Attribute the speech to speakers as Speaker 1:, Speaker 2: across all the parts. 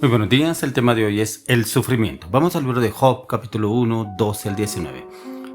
Speaker 1: Muy buenos días, el tema de hoy es el sufrimiento. Vamos al libro de Job, capítulo 1, 12 al 19.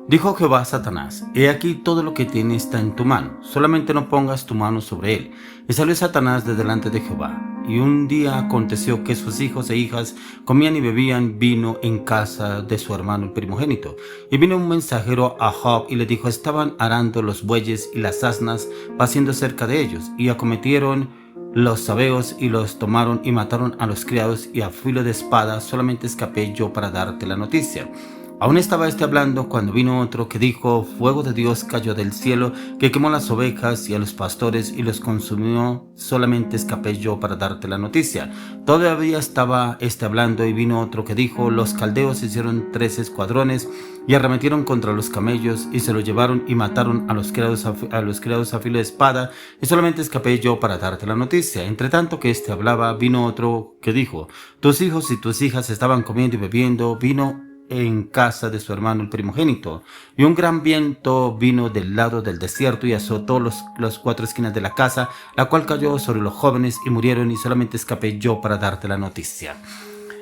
Speaker 1: Dijo Jehová a Satanás: He aquí todo lo que tiene está en tu mano, solamente no pongas tu mano sobre él. Y salió Satanás de delante de Jehová. Y un día aconteció que sus hijos e hijas comían y bebían vino en casa de su hermano el primogénito. Y vino un mensajero a Job y le dijo: Estaban arando los bueyes y las asnas, paciendo cerca de ellos, y acometieron los sabeos y los tomaron y mataron a los criados, y a filo de espada solamente escapé yo para darte la noticia. Aún estaba hablando cuando vino otro que dijo: Fuego de Dios cayó del cielo, que quemó las ovejas y a los pastores y los consumió, solamente escapé yo para darte la noticia. Todavía estaba hablando y vino otro que dijo: Los caldeos hicieron 3 escuadrones y arremetieron contra los camellos y se los llevaron y mataron a los criados a filo de espada, y solamente escapé yo para darte la noticia. Entre tanto que hablaba, vino otro que dijo: Tus hijos y tus hijas estaban comiendo y bebiendo vino en casa de su hermano el primogénito, y un gran viento vino del lado del desierto y azotó las 4 esquinas de la casa, la cual cayó sobre los jóvenes y murieron, y solamente escapé yo para darte la noticia.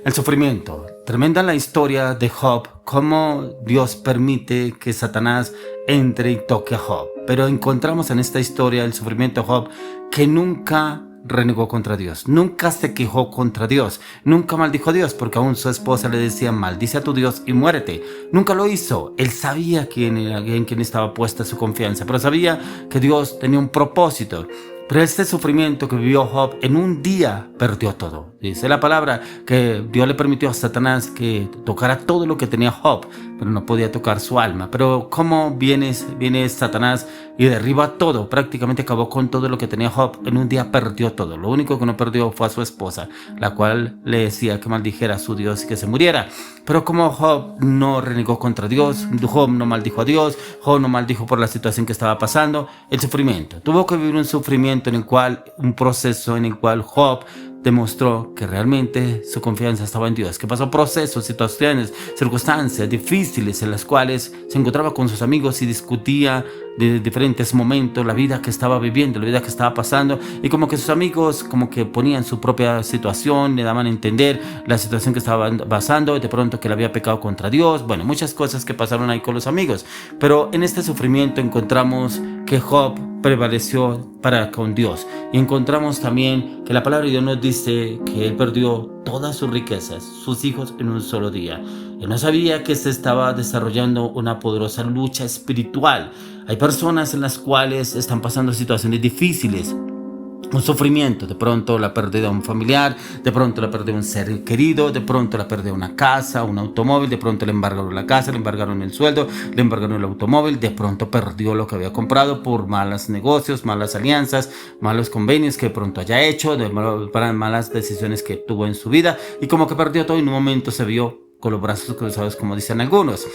Speaker 1: El sufrimiento. Tremenda la historia de Job, cómo Dios permite que Satanás entre y toque a Job. Pero encontramos en esta historia el sufrimiento de Job, que nunca renegó contra Dios, nunca se quejó contra Dios, nunca maldijo a Dios, porque aún su esposa le decía: maldice a tu Dios y muérete. Nunca lo hizo. Él sabía en quién estaba puesta su confianza, pero sabía que Dios tenía un propósito. Pero este sufrimiento que vivió Job, en un día perdió todo. Dice la palabra que Dios le permitió a Satanás que tocara todo lo que tenía Job, pero no podía tocar su alma. Pero cómo viene Satanás y derriba todo, prácticamente acabó con todo lo que tenía Job. En un día perdió todo. Lo único que no perdió fue a su esposa, la cual le decía que maldijera a su Dios y que se muriera. Pero como Job no renegó contra Dios, Job no maldijo a Dios, Job no maldijo por la situación que estaba pasando, el sufrimiento. Tuvo que vivir un sufrimiento un proceso en el cual Job demostró que realmente su confianza estaba en Dios, que pasó procesos, situaciones, circunstancias difíciles en las cuales se encontraba con sus amigos y discutía de diferentes momentos la vida que estaba viviendo, la vida que estaba pasando, y como que sus amigos como que ponían su propia situación, le daban a entender la situación que estaba pasando, de pronto que él había pecado contra Dios, bueno, muchas cosas que pasaron ahí con los amigos. Pero en este sufrimiento encontramos que Job prevaleció para con Dios, y encontramos también que la palabra de Dios nos dice que él perdió todas sus riquezas, sus hijos, en un solo día. Él no sabía que se estaba desarrollando una poderosa lucha espiritual. Hay personas en las cuales están pasando situaciones difíciles, un sufrimiento, de pronto la pérdida de un familiar, de pronto la pérdida de un ser querido, de pronto la pérdida de una casa, un automóvil, de pronto le embargaron la casa, le embargaron el sueldo, le embargaron el automóvil, de pronto perdió lo que había comprado por malos negocios, malas alianzas, malos convenios que de pronto haya hecho, para malas decisiones que tuvo en su vida, y como que perdió todo y en un momento se vio con los brazos cruzados, como dicen algunos.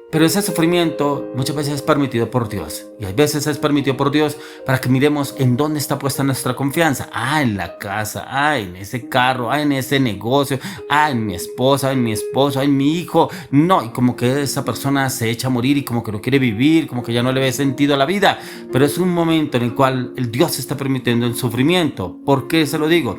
Speaker 1: Pero ese sufrimiento muchas veces es permitido por Dios. Y hay veces es permitido por Dios para que miremos en dónde está puesta nuestra confianza. En la casa, en ese carro, en ese negocio, en mi esposa, en mi esposo, en mi hijo. No, y como que esa persona se echa a morir y como que no quiere vivir, como que ya no le ve sentido a la vida. Pero es un momento en el cual el Dios está permitiendo el sufrimiento. ¿Por qué se lo digo?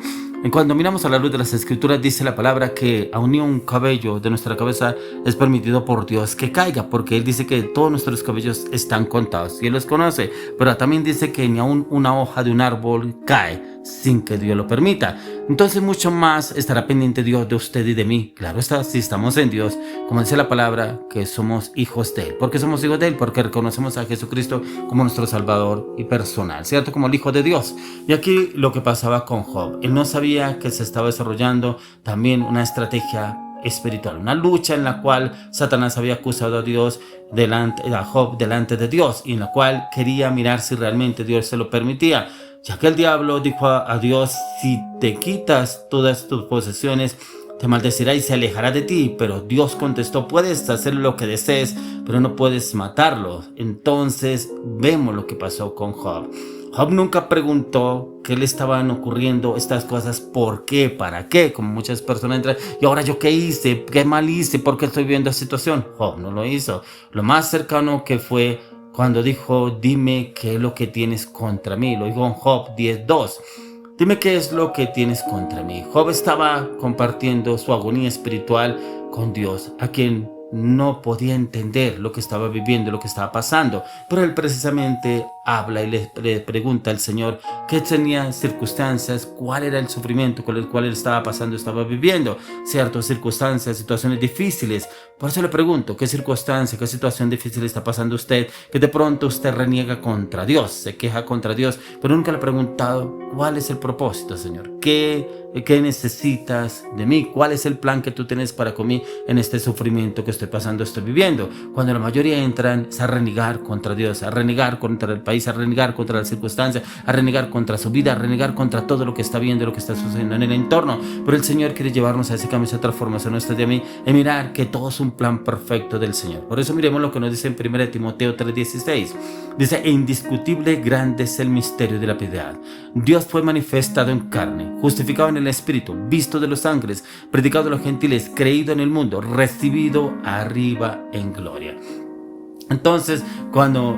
Speaker 1: Cuando miramos a la luz de las Escrituras, dice la palabra que aún ni un cabello de nuestra cabeza es permitido por Dios que caiga, porque Él dice que todos nuestros cabellos están contados y Él los conoce, pero también dice que ni aún una hoja de un árbol cae sin que Dios lo permita. Entonces mucho más estará pendiente Dios de usted y de mí. Claro está, si estamos en Dios, como dice la palabra, que somos hijos de Él. ¿Por qué somos hijos de Él? Porque reconocemos a Jesucristo como nuestro Salvador y personal, ¿cierto? Como el Hijo de Dios. Y aquí lo que pasaba con Job, él no sabía que se estaba desarrollando también una estrategia espiritual, una lucha en la cual Satanás había acusado a Job delante de Dios, y en la cual quería mirar si realmente Dios se lo permitía. Ya que el diablo dijo a Dios: si te quitas todas tus posesiones, te maldecirá y se alejará de ti. Pero Dios contestó: puedes hacer lo que desees, pero no puedes matarlo. Entonces vemos lo que pasó con Job. Job nunca preguntó qué le estaban ocurriendo estas cosas, por qué, para qué, como muchas personas entran: y ahora yo qué hice, qué mal hice, por qué estoy viviendo esta situación. Job no lo hizo. Lo más cercano que fue cuando dijo: dime qué es lo que tienes contra mí. Lo dijo en Job 10:2. Dime qué es lo que tienes contra mí. Job estaba compartiendo su agonía espiritual con Dios, a quien no podía entender lo que estaba viviendo, lo que estaba pasando. Pero él precisamente habla y le pregunta al Señor qué tenía circunstancias, cuál era el sufrimiento con el cual él estaba pasando, estaba viviendo. Ciertas circunstancias, situaciones difíciles. Por eso le pregunto, ¿qué circunstancia, qué situación difícil está pasando usted? Que de pronto usted reniega contra Dios, se queja contra Dios, pero nunca le ha preguntado cuál es el propósito, Señor. ¿Qué necesitas de mí? ¿Cuál es el plan que tú tienes para conmigo en este sufrimiento que estoy pasando, estoy viviendo? Cuando la mayoría entran es a renegar contra Dios, a renegar contra el país, a renegar contra las circunstancias, a renegar contra su vida, a renegar contra todo lo que está viendo, lo que está sucediendo en el entorno. Pero el Señor quiere llevarnos a ese cambio, esa transformación nuestra de mí, y mirar que todo es un plan perfecto del Señor. Por eso miremos lo que nos dice en 1 Timoteo 3:16. Dice: e indiscutible grande es el misterio de la piedad. Dios fue manifestado en carne, justificado en el Espíritu, visto de los ángeles, predicado de los gentiles, creído en el mundo, recibido arriba en gloria. Entonces, cuando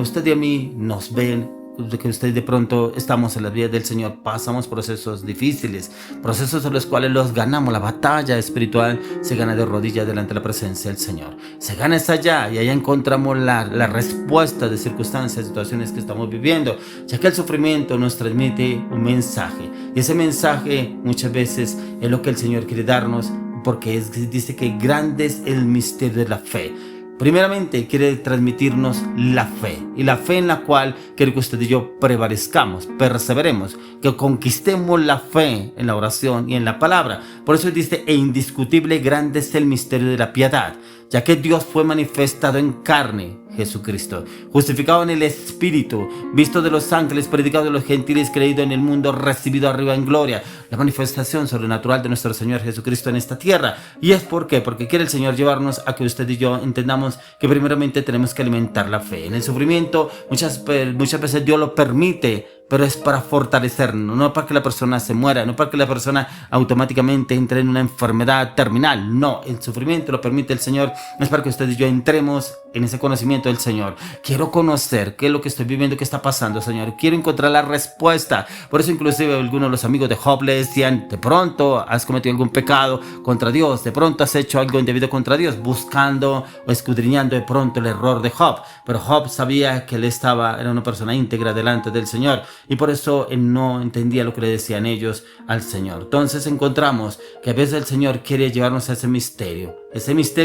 Speaker 1: usted y a mí nos ven, que usted de pronto estamos en las vidas del Señor, pasamos procesos difíciles, procesos en los cuales los ganamos. La batalla espiritual se gana de rodillas delante de la presencia del Señor. Se gana esa allá, y allá encontramos la respuesta de circunstancias, situaciones que estamos viviendo, ya que el sufrimiento nos transmite un mensaje, y ese mensaje muchas veces es lo que el Señor quiere darnos, porque dice que grande es el misterio de la fe. Primeramente quiere transmitirnos la fe, y la fe en la cual quiere que usted y yo prevalezcamos, perseveremos, que conquistemos la fe en la oración y en la palabra. Por eso dice: e indiscutible grande es el misterio de la piedad, ya que Dios fue manifestado en carne, Jesucristo, justificado en el Espíritu, visto de los ángeles, predicado de los gentiles, creído en el mundo, recibido arriba en gloria. La manifestación sobrenatural de nuestro Señor Jesucristo en esta tierra. ¿Y es por qué? Porque quiere el Señor llevarnos a que usted y yo entendamos que primeramente tenemos que alimentar la fe. En el sufrimiento muchas veces Dios lo permite, pero es para fortalecernos, no para que la persona se muera, no para que la persona automáticamente entre en una enfermedad terminal. No, el sufrimiento lo permite el Señor, es para que usted y yo entremos en ese conocimiento del Señor. Quiero conocer qué es lo que estoy viviendo, qué está pasando, Señor. Quiero encontrar la respuesta. Por eso inclusive algunos de los amigos de Job le decían: de pronto has cometido algún pecado contra Dios, de pronto has hecho algo indebido contra Dios, buscando o escudriñando de pronto el error de Job. Pero Job sabía que él era una persona íntegra delante del Señor, y por eso él no entendía lo que le decían ellos al Señor. Entonces encontramos que a veces el Señor quiere llevarnos a ese misterio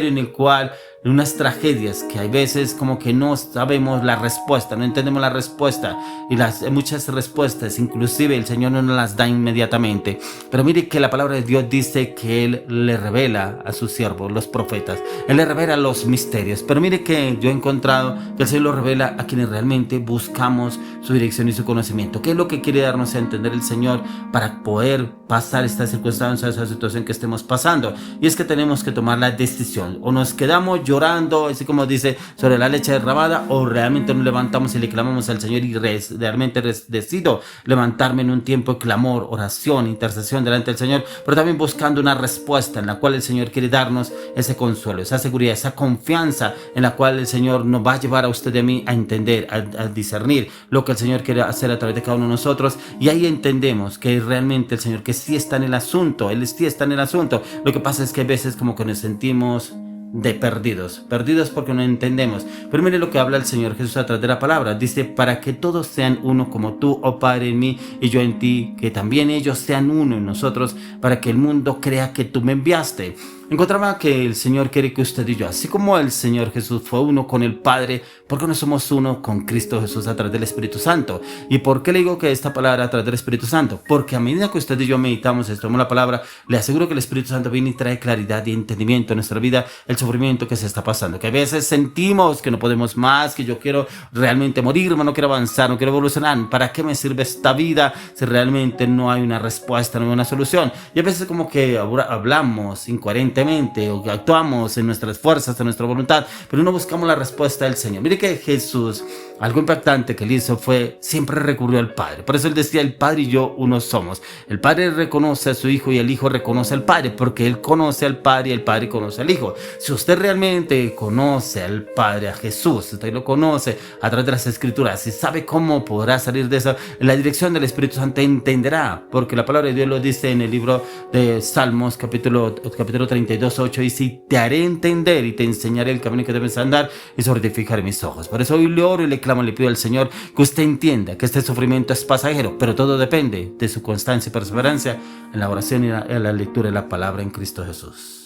Speaker 1: en el cual unas tragedias que hay veces como que no sabemos la respuesta, no entendemos la respuesta, y muchas respuestas inclusive el Señor no nos las da inmediatamente. Pero mire que la palabra de Dios dice que Él le revela a sus siervos, los profetas, Él le revela los misterios. Pero mire que yo he encontrado que el Señor lo revela a quienes realmente buscamos su dirección y su conocimiento. ¿Qué es lo que quiere darnos a entender el Señor para poder pasar esta circunstancia, esa situación que estemos pasando? Y es que tenemos que tomar la decisión: o nos quedamos llorando, así como dice, sobre la leche derramada, o realmente nos levantamos y le clamamos al Señor, y realmente decido levantarme en un tiempo de clamor, oración, intercesión delante del Señor, pero también buscando una respuesta en la cual el Señor quiere darnos ese consuelo, esa seguridad, esa confianza en la cual el Señor nos va a llevar a usted y a mí a entender, a discernir lo que el Señor quiere hacer a través de cada uno de nosotros. Y ahí entendemos que realmente el Señor, que sí está en el asunto, Él sí está en el asunto. Lo que pasa es que a veces como que nos sentimos perdidos porque no entendemos. Pero mire lo que habla el Señor Jesús a través de la palabra. Dice: para que todos sean uno, como tú, oh Padre, en mí y yo en ti, que también ellos sean uno en nosotros, para que el mundo crea que tú me enviaste. Encontraba que el Señor quiere que usted y yo, así como el Señor Jesús fue uno con el Padre, ¿por qué no somos uno con Cristo Jesús a través del Espíritu Santo? ¿Y por qué le digo que esta palabra a través del Espíritu Santo? Porque a medida que usted y yo meditamos, estudiamos la palabra, le aseguro que el Espíritu Santo viene y trae claridad y entendimiento en nuestra vida, el sufrimiento que se está pasando, que a veces sentimos que no podemos más, que yo quiero realmente morirme, no quiero avanzar, no quiero evolucionar. ¿Para qué me sirve esta vida si realmente no hay una respuesta, no hay una solución? Y a veces como que hablamos incoherentemente, voluntariamente o que actuamos en nuestras fuerzas, en nuestra voluntad, pero no buscamos la respuesta del Señor. Mire que Jesús, algo impactante que él hizo fue, siempre recurrió al Padre. Por eso él decía, el Padre y yo uno somos. El Padre reconoce a su Hijo y el Hijo reconoce al Padre, porque él conoce al Padre y el Padre conoce al Hijo. Si usted realmente conoce al Padre, a Jesús, usted lo conoce a través de las Escrituras y sabe cómo podrá salir de eso, en la dirección del Espíritu Santo entenderá, porque la palabra de Dios lo dice en el libro de Salmos, capítulo 32, 8, dice, y te haré entender y te enseñaré el camino que debes andar y fortificaré mis ojos. Por eso hoy le oro y le clamo, le pido al Señor que usted entienda que este sufrimiento es pasajero, pero todo depende de su constancia y perseverancia en la oración y en la lectura de la palabra en Cristo Jesús.